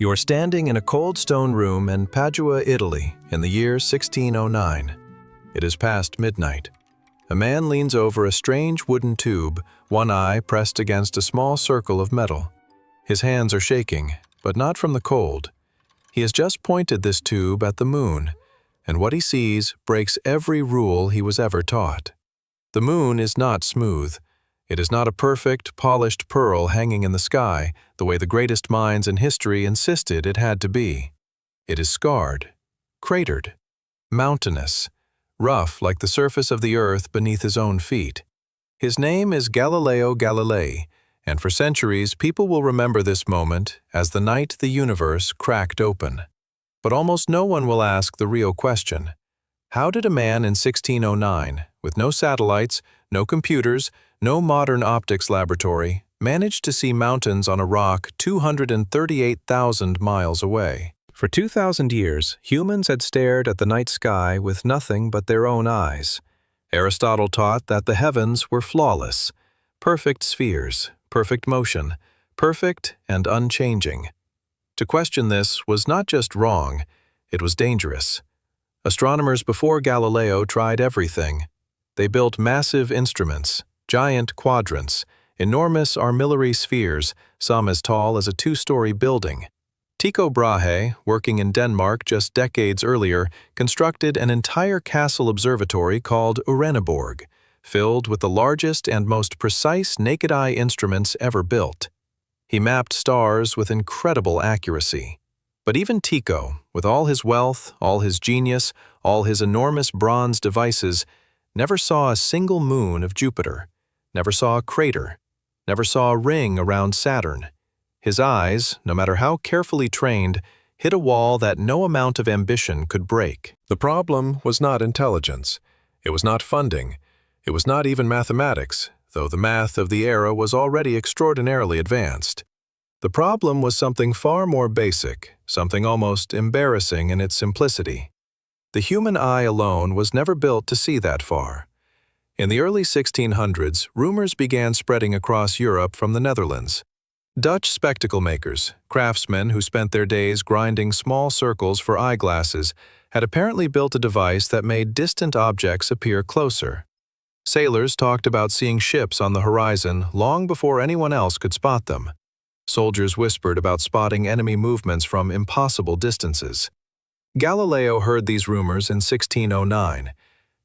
You are standing in a cold stone room in Padua, Italy, in the year 1609. It is past midnight. A man leans over a strange wooden tube, one eye pressed against a small circle of metal. His hands are shaking, but not from the cold. He has just pointed this tube at the moon, and what he sees breaks every rule he was ever taught. The moon is not smooth. It is not a perfect, polished pearl hanging in the sky, the way the greatest minds in history insisted it had to be. It is scarred, cratered, mountainous, rough like the surface of the earth beneath his own feet. His name is Galileo Galilei, and for centuries people will remember this moment as the night the universe cracked open. But almost no one will ask the real question. How did a man in 1609, with no satellites, no computers, no modern optics laboratory, manage to see mountains on a rock 238,000 miles away? For 2,000 years, humans had stared at the night sky with nothing but their own eyes. Aristotle taught that the heavens were flawless, perfect spheres, perfect motion, perfect and unchanging. To question this was not just wrong, it was dangerous. Astronomers before Galileo tried everything. They built massive instruments, giant quadrants, enormous armillary spheres, some as tall as a two-story building. Tycho Brahe, working in Denmark just decades earlier, constructed an entire castle observatory called Uraniborg, filled with the largest and most precise naked-eye instruments ever built. He mapped stars with incredible accuracy. But even Tycho, with all his wealth, all his genius, all his enormous bronze devices, never saw a single moon of Jupiter, never saw a crater, never saw a ring around Saturn. His eyes, no matter how carefully trained, hit a wall that no amount of ambition could break. The problem was not intelligence. It was not funding. It was not even mathematics, though the math of the era was already extraordinarily advanced. The problem was something far more basic, something almost embarrassing in its simplicity. The human eye alone was never built to see that far. In the early 1600s, rumors began spreading across Europe from the Netherlands. Dutch spectacle makers, craftsmen who spent their days grinding small circles for eyeglasses, had apparently built a device that made distant objects appear closer. Sailors talked about seeing ships on the horizon long before anyone else could spot them. Soldiers whispered about spotting enemy movements from impossible distances. Galileo heard these rumors in 1609.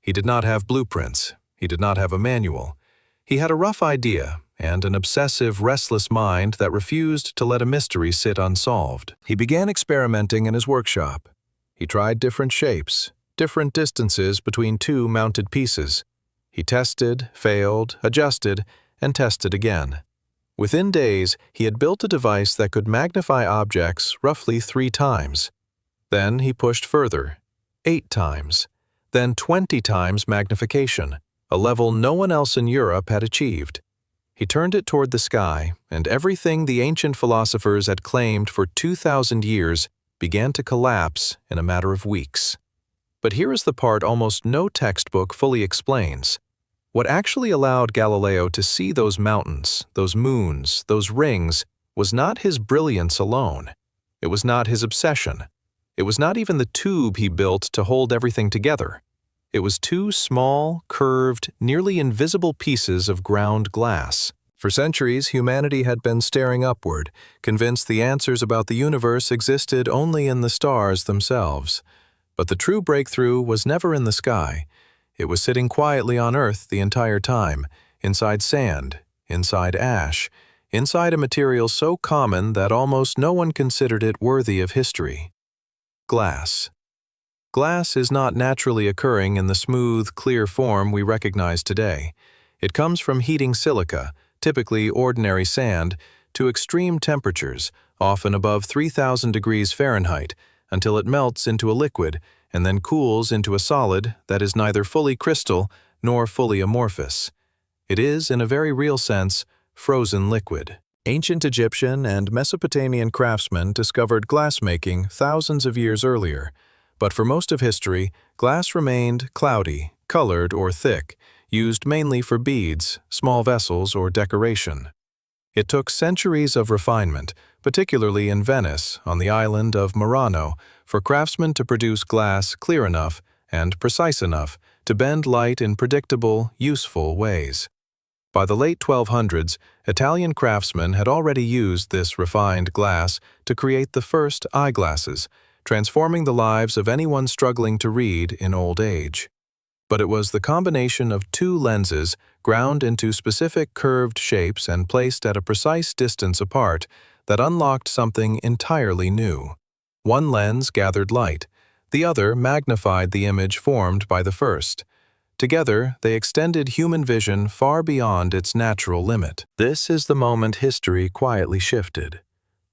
He did not have blueprints. He did not have a manual. He had a rough idea and an obsessive, restless mind that refused to let a mystery sit unsolved. He began experimenting in his workshop. He tried different shapes, different distances between two mounted pieces. He tested, failed, adjusted, and tested again. Within days, he had built a device that could magnify objects roughly 3 times. Then he pushed further, 8 times, then 20 times magnification, a level no one else in Europe had achieved. He turned it toward the sky, and everything the ancient philosophers had claimed for 2,000 years began to collapse in a matter of weeks. But here is the part almost no textbook fully explains. What actually allowed Galileo to see those mountains, those moons, those rings, was not his brilliance alone. It was not his obsession. It was not even the tube he built to hold everything together. It was 2 small, curved, nearly invisible pieces of ground glass. For centuries, humanity had been staring upward, convinced the answers about the universe existed only in the stars themselves. But the true breakthrough was never in the sky. It was sitting quietly on Earth the entire time, inside sand, inside ash, inside a material so common that almost no one considered it worthy of history. Glass. Glass is not naturally occurring in the smooth, clear form we recognize today. It comes from heating silica, typically ordinary sand, to extreme temperatures, often above 3,000 degrees Fahrenheit, until it melts into a liquid and then cools into a solid that is neither fully crystal nor fully amorphous. It is, in a very real sense, frozen liquid. Ancient Egyptian and Mesopotamian craftsmen discovered glassmaking thousands of years earlier, but for most of history, glass remained cloudy, colored, or thick, used mainly for beads, small vessels, or decoration. It took centuries of refinement, particularly in Venice, on the island of Murano, for craftsmen to produce glass clear enough and precise enough to bend light in predictable, useful ways. By the late 1200s, Italian craftsmen had already used this refined glass to create the first eyeglasses, transforming the lives of anyone struggling to read in old age. But it was the combination of two lenses ground into specific curved shapes and placed at a precise distance apart that unlocked something entirely new. One lens gathered light, the other magnified the image formed by the first. Together, they extended human vision far beyond its natural limit. This is the moment history quietly shifted.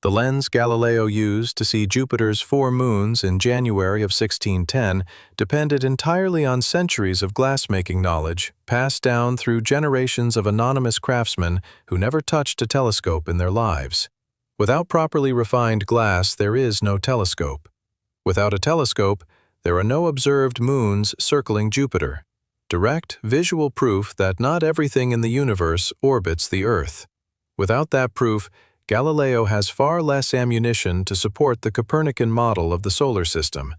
The lens Galileo used to see Jupiter's 4 moons in January of 1610 depended entirely on centuries of glassmaking knowledge passed down through generations of anonymous craftsmen who never touched a telescope in their lives. Without properly refined glass, there is no telescope. Without a telescope, there are no observed moons circling Jupiter. Direct, visual proof that not everything in the universe orbits the Earth. Without that proof, Galileo has far less ammunition to support the Copernican model of the solar system,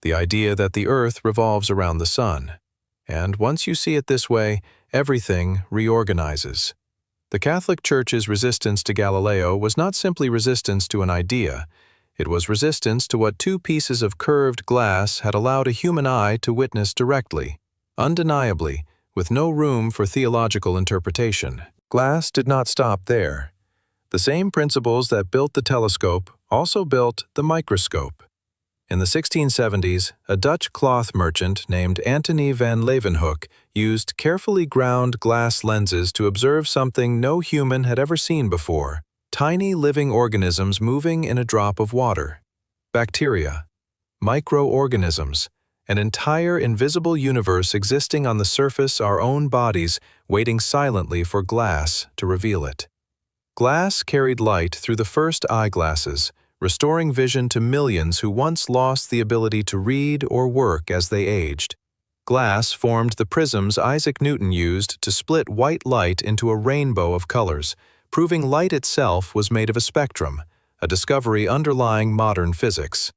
the idea that the Earth revolves around the Sun. And once you see it this way, everything reorganizes. The Catholic Church's resistance to Galileo was not simply resistance to an idea. It was resistance to what 2 pieces of curved glass had allowed a human eye to witness directly, undeniably, with no room for theological interpretation. Glass did not stop there. The same principles that built the telescope also built the microscope. In the 1670s, a Dutch cloth merchant named Antony van Leeuwenhoek used carefully ground glass lenses to observe something no human had ever seen before: tiny living organisms moving in a drop of water. Bacteria, microorganisms, an entire invisible universe existing on the surface our own bodies, waiting silently for glass to reveal it. Glass carried light through the first eyeglasses, restoring vision to millions who once lost the ability to read or work as they aged. Glass formed the prisms Isaac Newton used to split white light into a rainbow of colors, proving light itself was made of a spectrum, a discovery underlying modern physics.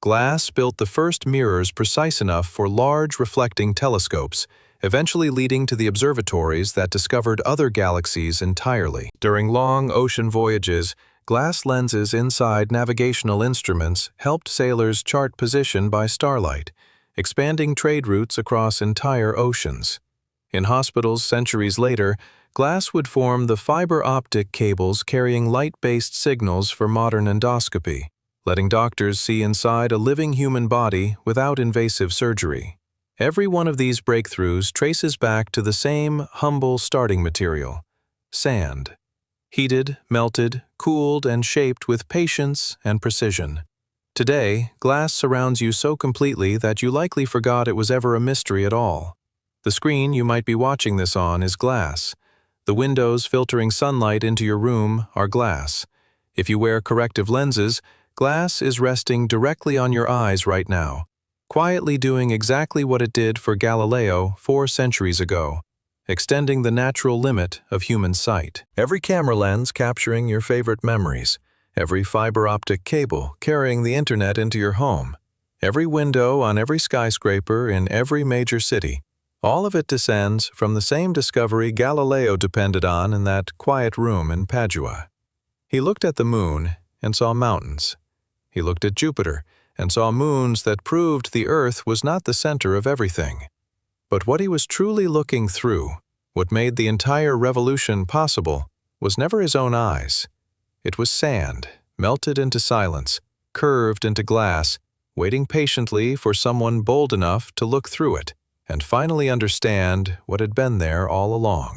Glass built the first mirrors precise enough for large reflecting telescopes, eventually leading to the observatories that discovered other galaxies entirely. During long ocean voyages, glass lenses inside navigational instruments helped sailors chart position by starlight, expanding trade routes across entire oceans. In hospitals centuries later, glass would form the fiber optic cables carrying light-based signals for modern endoscopy, letting doctors see inside a living human body without invasive surgery. Every one of these breakthroughs traces back to the same humble starting material: sand. Heated, melted, cooled, and shaped with patience and precision. Today, glass surrounds you so completely that you likely forgot it was ever a mystery at all. The screen you might be watching this on is glass. The windows filtering sunlight into your room are glass. If you wear corrective lenses, glass is resting directly on your eyes right now, quietly doing exactly what it did for Galileo 4 centuries ago, extending the natural limit of human sight. Every camera lens capturing your favorite memories, every fiber optic cable carrying the internet into your home, every window on every skyscraper in every major city, all of it descends from the same discovery Galileo depended on in that quiet room in Padua. He looked at the moon and saw mountains. He looked at Jupiter and saw moons that proved the Earth was not the center of everything. But what he was truly looking through, what made the entire revolution possible, was never his own eyes. It was sand, melted into silence, curved into glass, waiting patiently for someone bold enough to look through it and finally understand what had been there all along.